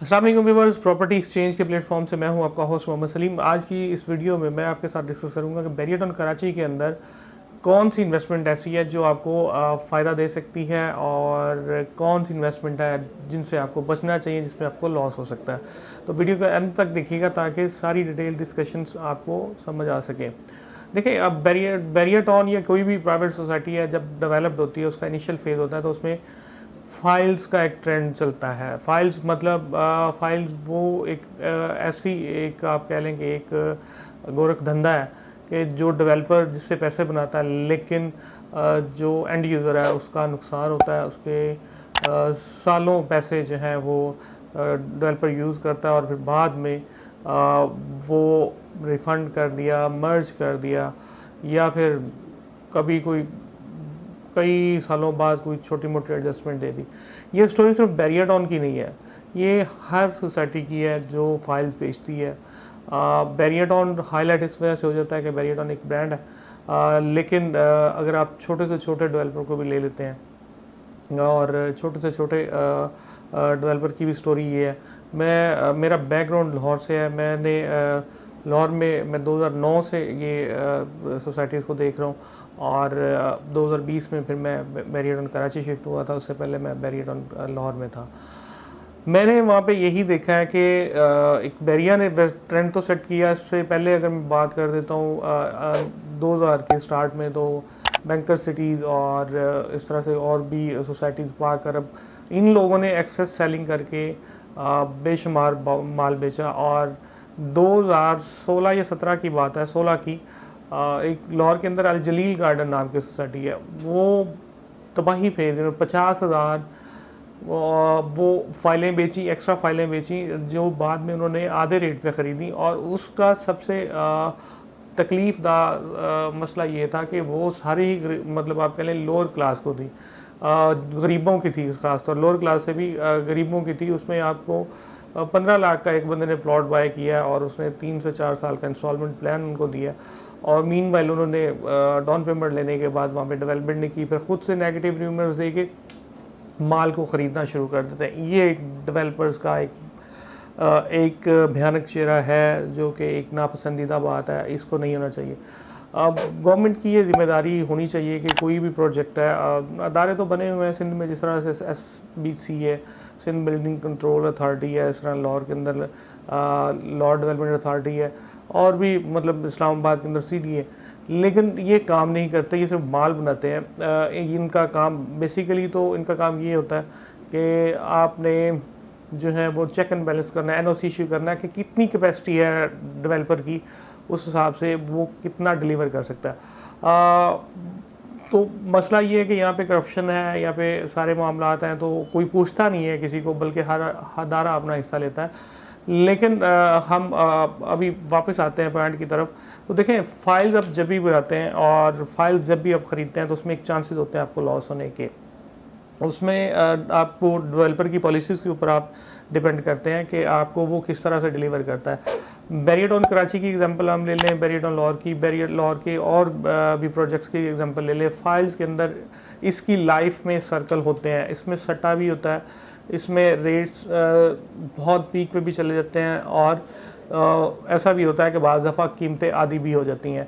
अस्सलाम वालेकुम viewers, property exchange के प्लेटफॉर्म से मैं हूं आपका होस्ट मोहम्मद सलीम। आज की इस वीडियो में मैं आपके साथ डिस्कस करूंगा कि बैरियटन कराची के अंदर कौन सी इन्वेस्टमेंट ऐसी है जो आपको फ़ायदा दे सकती है और कौन सी इन्वेस्टमेंट है जिनसे आपको बचना चाहिए, जिसमें आपको लॉस हो सकता है। तो वीडियो के अंत तक देखिएगा ताकि सारी डिटेल डिस्कशंस आपको समझ आ सकें। देखिए, अब बैरियटन या कोई भी प्राइवेट सोसाइटी है जब डेवलप्ड होती है, उसका इनिशियल फेज़ होता है, तो उसमें फाइल्स का एक ट्रेंड चलता है। फाइल्स मतलब फाइल्स वो एक ऐसी एक आप कह लें कि एक गोरख धंधा है कि जो डेवलपर जिससे पैसे बनाता है, लेकिन जो एंड यूज़र है उसका नुकसान होता है। उसके सालों पैसे जो हैं वो डेवलपर यूज़ करता है और फिर बाद में वो रिफ़ंड कर दिया, मर्ज कर दिया, या फिर कभी कोई कई सालों बाद कोई छोटी मोटी एडजस्टमेंट दे दी। ये स्टोरी सिर्फ बैरियटन की नहीं है, ये हर सोसाइटी की है जो फाइल्स बेचती है। बैरियटन हाईलाइट इस वजह से हो जाता है कि बैरियटन एक ब्रांड है, लेकिन अगर आप छोटे से छोटे डेवलपर को भी ले लेते हैं और छोटे से छोटे डेवलपर की भी स्टोरी ये है। मेरा बैकग्राउंड लाहौर से है। मैंने लाहौर में मैं 2009 से ये सोसाइटीज़ को देख रहा हूँ और 2020 में फिर मैं बैरियटन कराची शिफ्ट हुआ था। उससे पहले मैं बैरियटन लाहौर में था। मैंने वहाँ पे यही देखा है कि एक बैरिया ने ट्रेंड तो सेट किया। इससे पहले अगर मैं बात कर देता हूँ 2000 के स्टार्ट में, तो बैंकर सिटीज़ और इस तरह से और भी सोसाइटीज़ पाक अरब, इन लोगों ने एक्सेस सेलिंग करके बेशुमार माल बेचा। और 2016 या 17 की बात है, 16 की, एक लाहौर के अंदर अल जलील गार्डन नाम की सोसाइटी है, वो तबाही फेर 50,000 वो फाइलें बेची, एक्स्ट्रा फाइलें बेची, जो बाद में उन्होंने आधे रेट पे ख़रीदी। और उसका सबसे तकलीफ़ दा मसला ये था कि वो सारी ही मतलब आप कह लें लोअर क्लास को थी, गरीबों की थी, ख़ासतौर लोअर क्लास से भी गरीबों की थी। उसमें आपको 15 लाख का एक बंदे ने प्लॉट बाय किया और उसने 3 से 4 साल का इंस्टॉलमेंट प्लान उनको दिया। और मीनवाइल उन्होंने डाउन पेमेंट लेने के बाद वहाँ पे डेवलपमेंट नहीं की, फिर खुद से नेगेटिव र्यूमर्स दे के माल को ख़रीदना शुरू कर देते हैं। ये एक डेवलपर्स का एक भयानक चेहरा है, जो कि एक नापसंदीदा बात है, इसको नहीं होना चाहिए। अब गवर्नमेंट की ये जिम्मेदारी होनी चाहिए कि कोई भी प्रोजेक्ट है, अदारे तो बने हुए हैं सिंध में, जिस तरह से SBC है, सिंध बिल्डिंग कंट्रोल अथॉरिटी है, इस तरह लाहौर के अंदर लाहौर डेवलपमेंट अथॉरिटी है, और भी मतलब इस्लामाबाद के अंदर CD है, लेकिन ये काम नहीं करते, ये सिर्फ माल बनाते हैं। इनका काम बेसिकली तो इनका काम ये होता है कि आपने जो है वो चेक एंड बैलेंस करना है, NOC इशू करना है कि कितनी कैपेसिटी है डेवलपर की, उस हिसाब से वो कितना डिलीवर कर सकता है। तो मसला ये है कि यहाँ पे करप्शन है, यहाँ पे सारे मामलात हैं, तो कोई पूछता नहीं है किसी को, बल्कि हर अदारा अपना हिस्सा लेता है। लेकिन हम अभी वापस आते हैं पॉइंट की तरफ। तो देखें, फाइल्स अब जब भी बनाते हैं और फाइल्स जब भी आप ख़रीदते हैं, तो उसमें एक चांसेस होते हैं आपको लॉस होने के। उसमें आपको डेवलपर की पॉलिसीज़ के ऊपर आप डिपेंड करते हैं कि आपको वो किस तरह से डिलीवर करता है। बैरियटन कराची की एग्जांपल हम ले लें, बैरियटन लाहौर की, बैरियटन लाहौर के और भी प्रोजेक्ट्स की एग्जांपल ले लें। फाइल्स के अंदर इसकी लाइफ में सर्कल होते हैं, इसमें सट्टा भी होता है, इसमें रेट्स बहुत पीक पे भी चले जाते हैं, और ऐसा भी होता है कि बाज़ दफ़ा कीमतें आधी भी हो जाती हैं।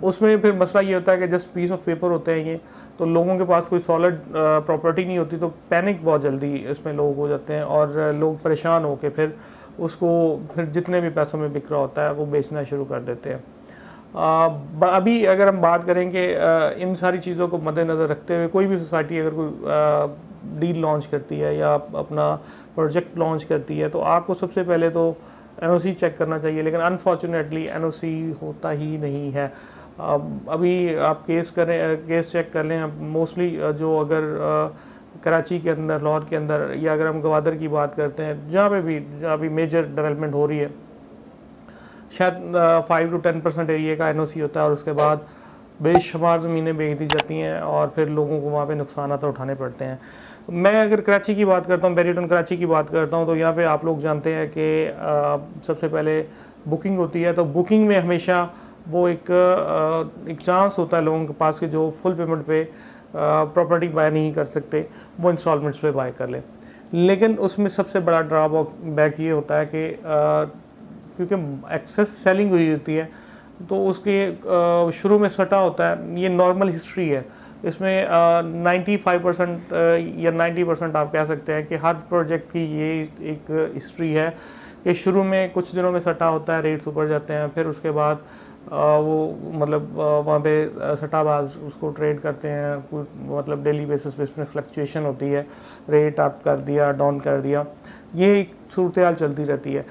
उसमें फिर मसला ये होता है कि जस्ट पीस ऑफ पेपर होते हैं ये, तो लोगों के पास कोई सॉलिड प्रॉपर्टी नहीं होती, तो पैनिक बहुत जल्दी इसमें लोग हो जाते हैं और लोग परेशान होकर फिर उसको फिर जितने भी पैसों में बिक रहा होता है वो बेचना शुरू कर देते हैं। अभी अगर हम बात करेंगे इन सारी चीज़ों को मद्देनज़र रखते हुए, कोई भी सोसाइटी अगर कोई डील लॉन्च करती है या अपना प्रोजेक्ट लॉन्च करती है, तो आपको सबसे पहले तो NOC चेक करना चाहिए, लेकिन अनफॉर्चुनेटली NOC होता ही नहीं है। अभी आप केस चेक कर लें, मोस्टली जो अगर कराची के अंदर, लाहौर के अंदर, या अगर हम गवादर की बात करते हैं, जहाँ पे भी अभी मेजर डेवलपमेंट हो रही है, शायद 5 to 10% एरिया का NOC होता है और उसके बाद बेशुमार ज़मीनें बेच दी जाती हैं और फिर लोगों को वहाँ पे नुकसान तो उठाने पड़ते हैं। मैं अगर कराची की बात करता हूँ, बैरियटन कराची की बात करता हूँ, तो यहाँ पे आप लोग जानते हैं कि सबसे पहले बुकिंग होती है। तो बुकिंग में हमेशा वो एक चांस होता है लोगों के पास कि जो फुल पेमेंट पे प्रॉपर्टी बाय नहीं कर सकते, वो इंस्टॉलमेंट्स पे बाय कर लें। लेकिन उसमें सबसे बड़ा ड्रॉबैक ये होता है कि क्योंकि एक्सेस सेलिंग हुई होती है तो उसके शुरू में सटा होता है। ये नॉर्मल हिस्ट्री है, इसमें 95% या 90% आप कह सकते हैं कि हर प्रोजेक्ट की ये एक हिस्ट्री है कि शुरू में कुछ दिनों में सटा होता है, रेट्स ऊपर जाते हैं, फिर उसके बाद वो मतलब वहाँ पे सट्टाबाज उसको ट्रेड करते हैं, मतलब डेली बेसिस पे इसमें फ्लक्चुएशन होती है, रेट अप कर दिया, डाउन कर दिया, ये एक सूरत हाल चलती रहती है।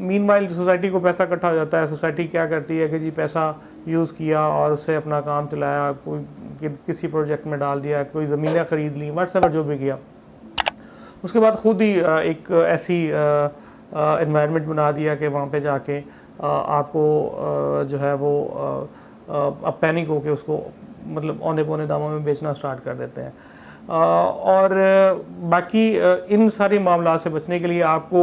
मीनवाइल सोसाइटी को पैसा इकट्ठा हो जाता है, सोसाइटी क्या करती है कि जी पैसा यूज़ किया और उससे अपना काम चलाया, कोई किसी प्रोजेक्ट में डाल दिया, कोई ज़मीनें ख़रीद ली, व्हाट्सएवर जो भी किया, उसके बाद ख़ुद ही एक ऐसी इन्वायरमेंट बना दिया कि वहाँ पे जाके आपको जो है वो अब पैनिक होके उसको मतलब औंधे पौने दामों में बेचना स्टार्ट कर देते हैं। और बाकी इन सारे मामला से बचने के लिए आपको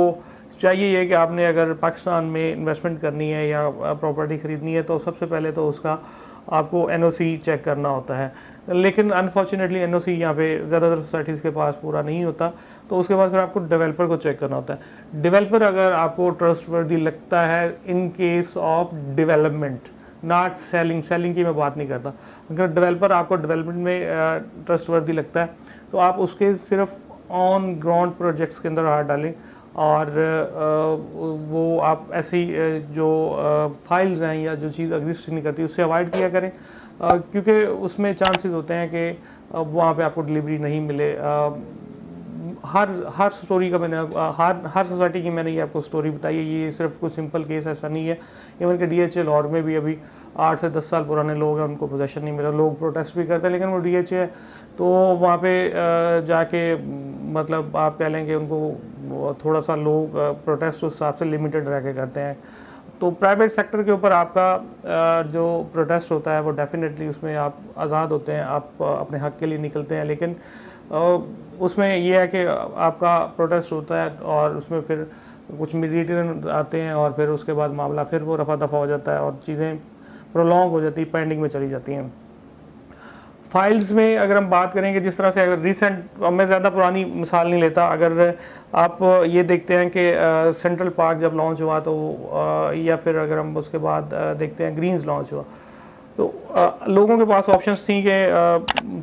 चाहिए ये कि आपने अगर पाकिस्तान में इन्वेस्टमेंट करनी है या प्रॉपर्टी ख़रीदनी है तो सबसे पहले तो उसका आपको एनओसी चेक करना होता है। लेकिन अनफॉर्चुनेटली एनओसी यहाँ पे ज़्यादातर सोसाइटीज़ के पास पूरा नहीं होता, तो उसके बाद फिर आपको डेवलपर को चेक करना होता है। डेवलपर अगर आपको ट्रस्टवर्दी लगता है in case of development, not selling की मैं बात नहीं करता, अगर डेवलपर आपको डेवलपमेंट में ट्रस्टवर्दी लगता है तो आप उसके सिर्फ ऑन ग्राउंड प्रोजेक्ट्स के अंदर हाथ डालें और वो आप ऐसी जो फाइल्स हैं या जो चीज़ एग्जिस्ट नहीं करती उससे अवॉइड किया करें, क्योंकि उसमें चांसेस होते हैं कि वहाँ पे आपको डिलीवरी नहीं मिले। हर स्टोरी का मैंने हर सोसाइटी की मैंने ये आपको स्टोरी बताई है, ये सिर्फ कुछ सिंपल केस ऐसा नहीं है। इवन के DHA लाहौर में भी अभी 8 से 10 साल पुराने लोग हैं, उनको पोजेशन नहीं मिला, लोग प्रोटेस्ट भी करते हैं, लेकिन वो DHA है तो वहाँ पे जाके मतलब आप कह लें कि उनको थोड़ा सा लोग प्रोटेस्ट उस हिसाब से लिमिटेड रह के करते हैं। तो प्राइवेट सेक्टर के ऊपर आपका जो प्रोटेस्ट होता है वो डेफिनेटली उसमें आप आज़ाद होते हैं, आप अपने हक़ के लिए निकलते हैं, लेकिन उसमें यह है कि आपका प्रोटेस्ट होता है और उसमें फिर कुछ मीडिएटर आते हैं और फिर उसके बाद मामला फिर वो रफा दफा हो जाता है और चीज़ें प्रोलॉन्ग हो जाती, पेंडिंग में चली जाती हैं। फाइल्स में अगर हम बात करेंगे, जिस तरह से अगर रिसेंट, मैं ज़्यादा पुरानी मिसाल नहीं लेता, अगर आप ये देखते हैं कि सेंट्रल पार्क जब लॉन्च हुआ तो या फिर अगर हम उसके बाद देखते हैं ग्रीन्स लॉन्च हुआ तो लोगों के पास ऑप्शंस थी कि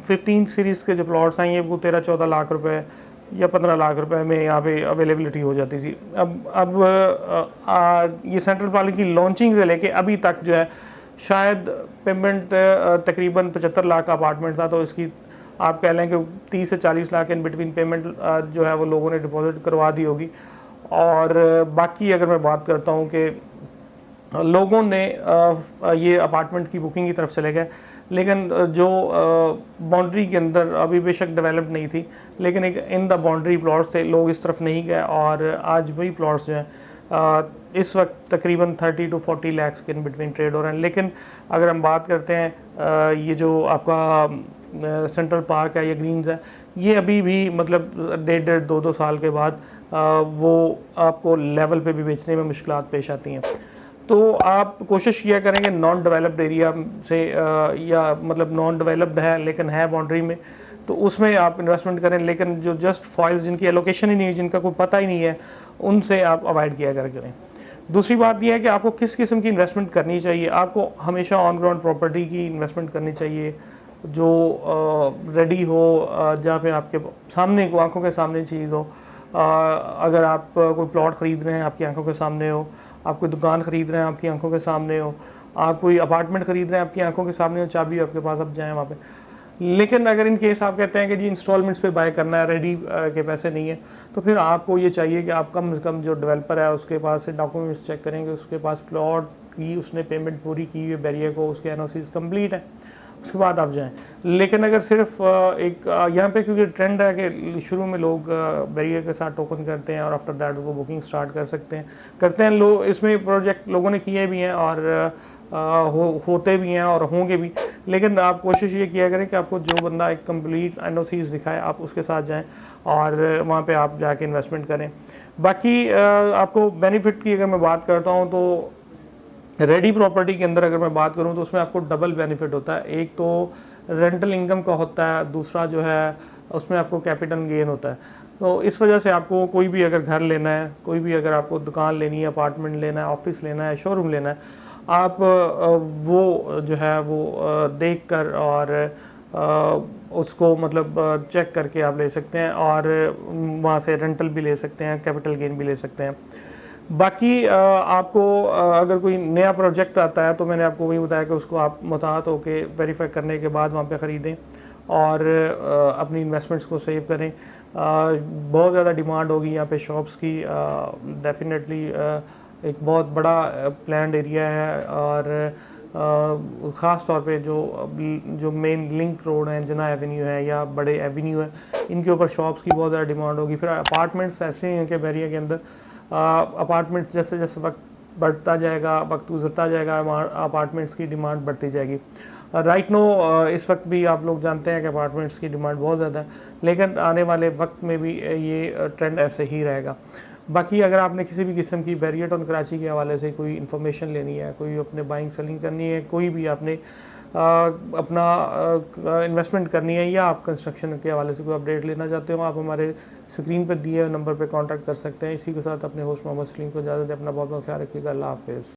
15 सीरीज़ के जो प्लॉट्स हैं ये वो 13-14 लाख रुपए या 15 लाख रुपए में यहाँ पे अवेलेबिलिटी हो जाती थी। अब ये सेंट्रल पार्क की लॉन्चिंग से लेके अभी तक जो है शायद पेमेंट तकरीबन 75 लाख का अपार्टमेंट था, तो इसकी आप कह लें कि 30 से 40 लाख इन बिटवीन पेमेंट जो है वो लोगों ने डिपॉजिट करवा दी होगी। और बाकी अगर मैं बात करता हूँ कि लोगों ने ये अपार्टमेंट की बुकिंग की तरफ चले गए, लेकिन जो बाउंड्री के अंदर अभी बेशक डेवलप नहीं थी, लेकिन एक इन द बाउंड्री प्लॉट्स थे, लोग इस तरफ नहीं गए और आज वही प्लॉट्स जो हैं इस वक्त तकरीबन 30 to 40 लाख के इन बिटवीन ट्रेड हो रहे हैं। लेकिन अगर हम बात करते हैं ये जो आपका सेंट्रल पार्क है या ग्रीन्स है, ये अभी भी मतलब 1.5-2 साल के बाद वो आपको लेवल पे भी बेचने में मुश्किलात पेश आती हैं। तो आप कोशिश किया करेंगे नॉन डेवलप्ड एरिया से या मतलब नॉन डेवलप्ड है लेकिन है बाउंड्री में, तो उसमें आप इन्वेस्टमेंट करें। लेकिन जो जस्ट फॉइल्स जिनकी एलोकेशन ही नहीं है, जिनका कोई पता ही नहीं है, उनसे आप अवॉइड किया करें। दूसरी बात यह है कि आपको किस किस्म की इन्वेस्टमेंट करनी चाहिए। आपको हमेशा ऑन ग्राउंड प्रॉपर्टी की इन्वेस्टमेंट करनी चाहिए जो रेडी हो, जहाँ पे आपके सामने को आंखों के सामने चीज़ हो। अगर आप कोई प्लॉट ख़रीद रहे हैं आपकी आंखों के सामने हो, आप कोई दुकान ख़रीद रहे हैं आपकी आंखों के सामने हो, आप कोई अपार्टमेंट ख़रीद रहे हैं आपकी आंखों के सामने हो, चाबी आपके पास, आप जाएँ वहाँ पे। लेकिन अगर इन केस आप कहते हैं कि जी इंस्टॉलमेंट्स पे बाय करना है, रेडी के पैसे नहीं है, तो फिर आपको ये चाहिए कि आप कम से कम जो डेवलपर है उसके पास से डॉक्यूमेंट्स चेक करेंगे, उसके पास प्लॉट की उसने पेमेंट पूरी की हुई है, बैरियर को उसके एनओसीज कंप्लीट है, उसके बाद आप जाएं। लेकिन अगर सिर्फ एक यहाँ पे क्योंकि ट्रेंड है कि शुरू में लोग बैरियर के साथ टोकन करते हैं और आफ्टर दैट वो बुकिंग स्टार्ट करते हैं लोग। इसमें प्रोजेक्ट लोगों ने किए भी हैं और होते भी हैं और होंगे भी, लेकिन आप कोशिश ये किया करें कि आपको जो बंदा एक कंप्लीट एनओसीज दिखाए आप उसके साथ जाएं और वहाँ पे आप जाके इन्वेस्टमेंट करें। बाकी आपको बेनिफिट की अगर मैं बात करता हूँ तो रेडी प्रॉपर्टी के अंदर अगर मैं बात करूँ तो उसमें आपको डबल बेनिफिट होता है। एक तो रेंटल इनकम का होता है, दूसरा जो है उसमें आपको कैपिटल गेन होता है। तो इस वजह से आपको कोई भी अगर घर लेना है, कोई भी अगर आपको दुकान लेनी है, अपार्टमेंट लेना है, ऑफिस लेना है, शोरूम लेना है, आप वो जो है वो देख कर और उसको मतलब चेक करके आप ले सकते हैं और वहाँ से रेंटल भी ले सकते हैं, कैपिटल गेन भी ले सकते हैं। बाकी आपको अगर कोई नया प्रोजेक्ट आता है तो मैंने आपको वही बताया कि उसको आप मुताहत होकर वेरीफाई करने के बाद वहाँ पे ख़रीदें और अपनी इन्वेस्टमेंट्स को सेव करें। बहुत ज़्यादा डिमांड होगी यहाँ पे शॉप्स की, डेफिनेटली एक बहुत बड़ा प्लान्ड एरिया है और ख़ास तौर पे जो मेन लिंक रोड हैं, जना एवेन्यू है या बड़े एवेन्यू है, इनके ऊपर शॉप्स की बहुत ज़्यादा डिमांड होगी। फिर अपार्टमेंट्स ऐसे हैं कि बैरिया के अंदर अपार्टमेंट्स जैसे जैसे वक्त बढ़ता जाएगा, वक्त गुजरता जाएगा, अपार्टमेंट्स की डिमांड बढ़ती जाएगी। राइट नो इस वक्त भी आप लोग जानते हैं कि अपार्टमेंट्स की डिमांड बहुत ज़्यादा है, लेकिन आने वाले वक्त में भी ये ट्रेंड ऐसे ही रहेगा। बाकी अगर आपने किसी भी किस्म की बैरियर टाउन कराची के हवाले से कोई इन्फॉर्मेशन लेनी है, कोई अपने बाइंग सेलिंग करनी है, कोई भी आपने अपना इन्वेस्टमेंट करनी है या आप कंस्ट्रक्शन के हवाले से कोई अपडेट लेना चाहते हो, आप हमारे स्क्रीन पर दिए नंबर पर कॉन्टैक्ट कर सकते हैं। इसी के साथ अपने होस्ट मोहम्मद सलीम को इजाज़त दें। अपना बहुत बहुत ख्याल रखिएगा। अल्लाह हाफ़िज़।